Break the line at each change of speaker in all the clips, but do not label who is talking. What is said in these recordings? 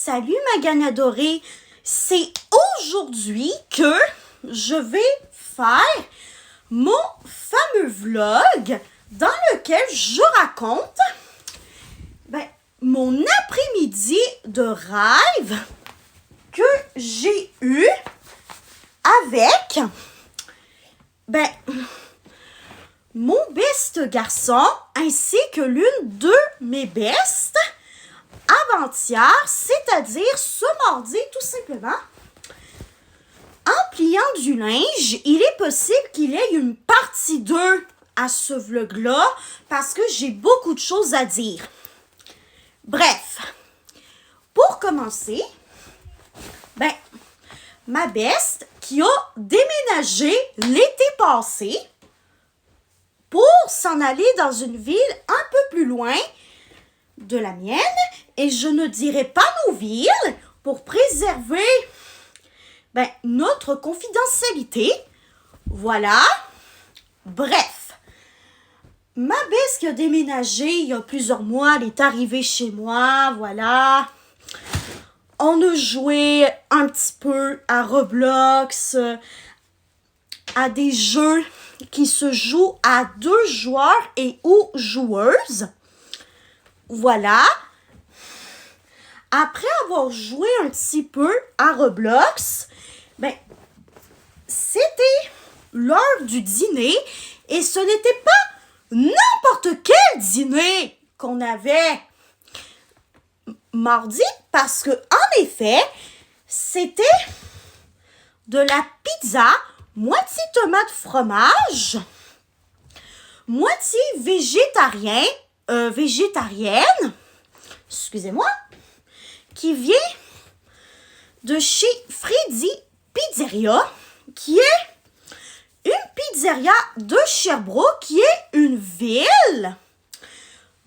Salut ma gagne adorée, c'est aujourd'hui que je vais faire mon fameux vlog dans lequel je raconte mon après-midi de rêve que j'ai eu avec mon best garçon ainsi que l'une de mes bestes avant-hier, c'est-à-dire ce mardi tout simplement. En pliant du linge, il est possible qu'il y ait une partie 2 à ce vlog-là parce que j'ai beaucoup de choses à dire. Bref, pour commencer, ma best qui a déménagé l'été passé pour s'en aller dans une ville un peu plus loin de la mienne, et je ne dirai pas nos villes pour préserver notre confidentialité. Voilà. Bref, ma best qui a déménagé il y a plusieurs mois, elle est arrivée chez moi, voilà. On a joué un petit peu à Roblox, à des jeux qui se jouent à 2 joueurs et ou joueuses. Voilà. Après avoir joué un petit peu à Roblox, c'était l'heure du dîner et ce n'était pas n'importe quel dîner qu'on avait mardi parce que, en effet, c'était de la pizza, moitié tomate fromage, moitié végétarienne, excusez-moi, qui vient de chez Freddy Pizzeria, qui est une pizzeria de Sherbrooke, qui est une ville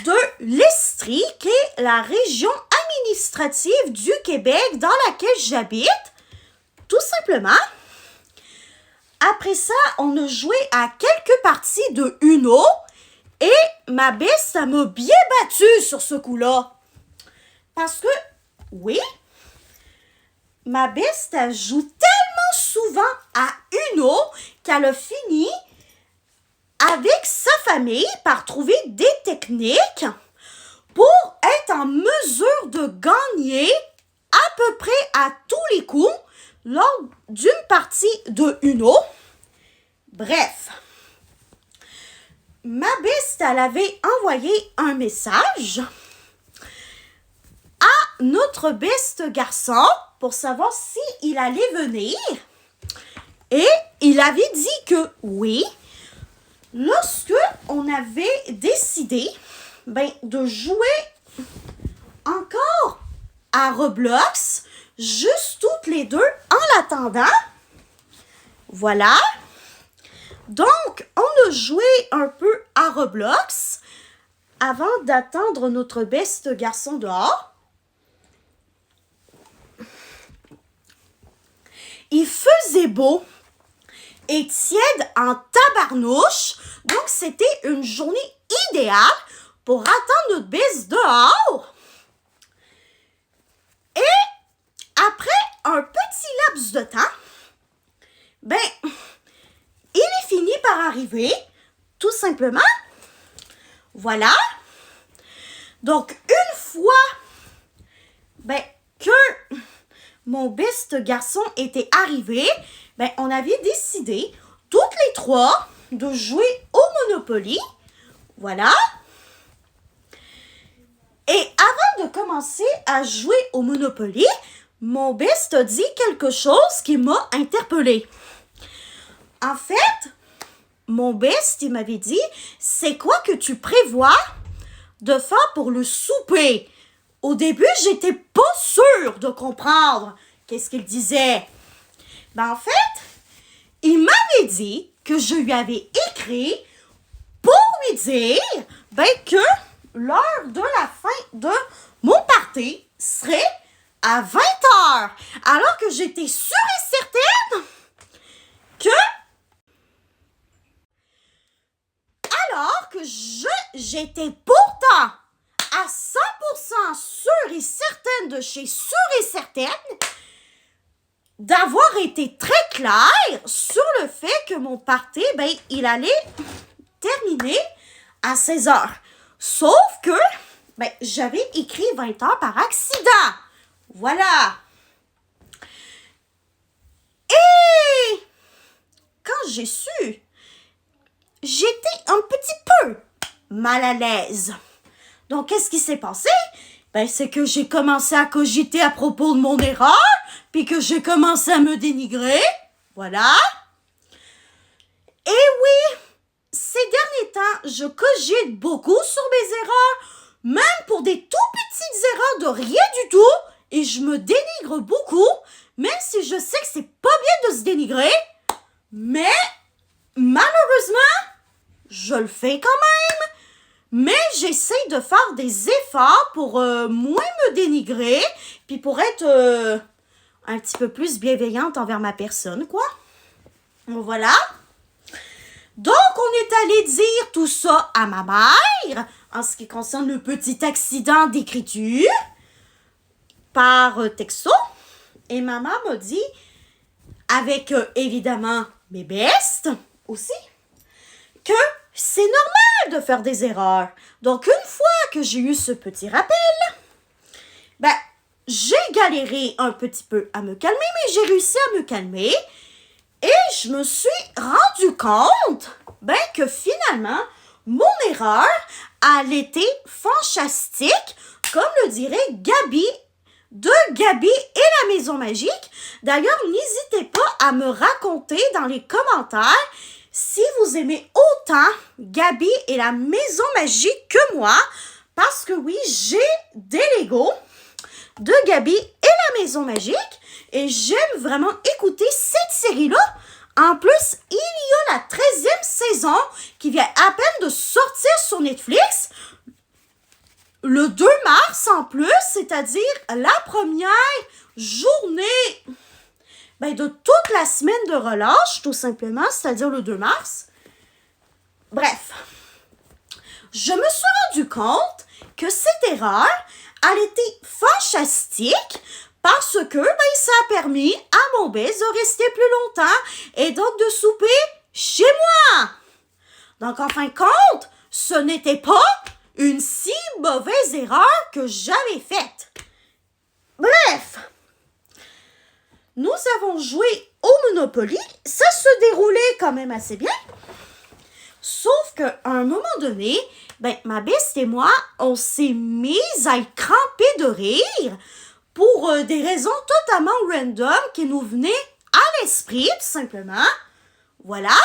de l'Estrie, qui est la région administrative du Québec dans laquelle j'habite, tout simplement. Après ça, on a joué à quelques parties de Uno et ma best, ça m'a bien battue sur ce coup-là. Parce que, oui, ma best, elle joue tellement souvent à Uno qu'elle a fini avec sa famille par trouver des techniques pour être en mesure de gagner à peu près à tous les coups lors d'une partie de Uno. Bref, ma best, elle avait envoyé un message à notre best garçon pour savoir s'il allait venir. Et il avait dit que oui, lorsque on avait décidé de jouer encore à Roblox, juste toutes les deux en l'attendant. Voilà. Donc, on a joué un peu à Roblox avant d'attendre notre best garçon dehors. Il faisait beau et tiède en tabarnouche, donc c'était une journée idéale pour attendre notre best dehors. Et après un petit laps de temps, il est fini par arriver, tout simplement. Voilà. Donc, une fois que mon best garçon était arrivé, on avait décidé, toutes les 3, de jouer au Monopoly. Voilà. Et avant de commencer à jouer au Monopoly, mon best a dit quelque chose qui m'a interpellée. En fait, mon best, il m'avait dit, c'est quoi que tu prévois de faire pour le souper? Au début, j'étais pas sûre de comprendre qu'est-ce qu'il disait. En fait, il m'avait dit que je lui avais écrit pour lui dire que l'heure de la fin de mon party serait à 20h. Alors que j'étais sûre et certaine que j'étais pourtant à 100% sûre et certaine de chez sûre et certaine d'avoir été très claire sur le fait que mon party, ben, il allait terminer à 16 heures. Sauf que, ben, j'avais écrit 20 heures par accident. Voilà. Et quand j'ai su, j'étais un petit peu mal à l'aise. Donc, qu'est-ce qui s'est passé? Ben, c'est que j'ai commencé à cogiter à propos de mon erreur, puis que j'ai commencé à me dénigrer. Voilà. Et oui, ces derniers temps, je cogite beaucoup sur mes erreurs, même pour des tout petites erreurs de rien du tout, et je me dénigre beaucoup, même si je sais que c'est pas bien de se dénigrer, mais malheureusement, je le fais quand même. Mais j'essaie de faire des efforts pour moins me dénigrer, puis pour être un petit peu plus bienveillante envers ma personne, quoi. Voilà. Donc, on est allé dire tout ça à ma mère, en ce qui concerne le petit accident d'écriture, par texto. Et maman m'a dit, avec évidemment mes bestes aussi, que c'est normal de faire des erreurs. Donc, une fois que j'ai eu ce petit rappel, ben, j'ai galéré un petit peu à me calmer, mais j'ai réussi à me calmer. Et je me suis rendu compte, ben, que finalement, mon erreur a été fantastique, comme le dirait Gabi de Gabi et la Maison Magique. D'ailleurs, n'hésitez pas à me raconter dans les commentaires si vous aimez autant Gabi et la Maison Magique que moi, parce que oui, j'ai des Legos de Gabi et la Maison Magique et j'aime vraiment écouter cette série-là. En plus, il y a la 13e saison qui vient à peine de sortir sur Netflix le 2 mars en plus, c'est-à-dire la première journée de toute la semaine de relâche, tout simplement, c'est-à-dire le 2 mars. Bref, je me suis rendu compte que cette erreur, elle était fantastique parce que ça a permis à mon bébé de rester plus longtemps et donc de souper chez moi. Donc, en fin de compte, ce n'était pas une si mauvaise erreur que j'avais faite. Bref, nous avons joué au Monopoly. Ça se déroulait quand même assez bien. Sauf qu'à un moment donné, ma beste et moi, on s'est mis à être crampés de rire pour des raisons totalement random qui nous venaient à l'esprit, tout simplement. Voilà.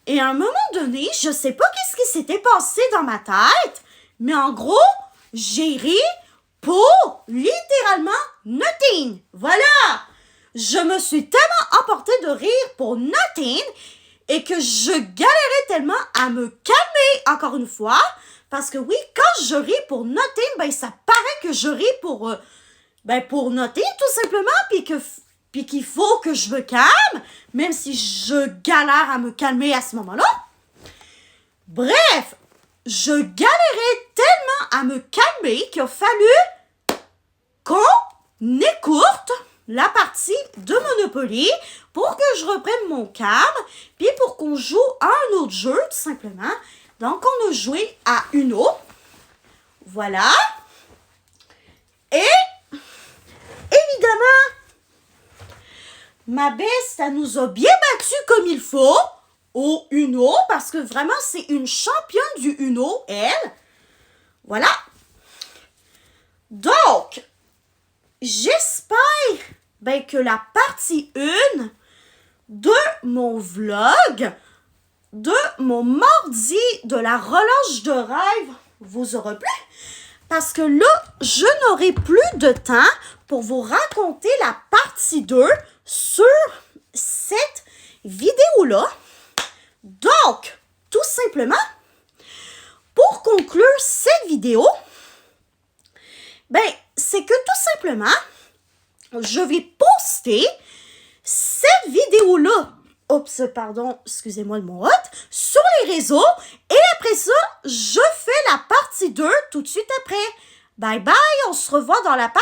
Et à un moment donné, je sais pas qu'est-ce qui s'était passé dans ma tête, mais en gros, j'ai ri pour littéralement nothing. Voilà. Je me suis tellement emportée de rire pour nothing et que je galérais tellement à me calmer encore une fois. Parce que oui, quand je ris pour nothing, ça paraît que je ris pour nothing tout simplement, puis qu'il faut que je me calme, même si je galère à me calmer à ce moment-là. Bref, je galérais tellement à me calmer qu'il a fallu qu'on écourte la partie de Monopoly pour que je reprenne mon calme, puis pour qu'on joue à un autre jeu, tout simplement. Donc, on a joué à Uno. Voilà. Et, évidemment, ma beste, elle nous a bien battus comme il faut au Uno, parce que vraiment, c'est une championne du Uno, elle. Voilà. Donc, j'espère que la partie 1 de mon vlog, de mon mardi de la relâche de rêve, vous aura plu. Parce que là, je n'aurai plus de temps pour vous raconter la partie 2 sur cette vidéo-là. Donc, tout simplement, pour conclure cette vidéo, c'est que tout simplement, je vais poster cette vidéo-là oups, pardon, excusez-moi le mot hot, sur les réseaux. Et après ça, je fais la partie 2 tout de suite après. Bye bye, on se revoit dans la partie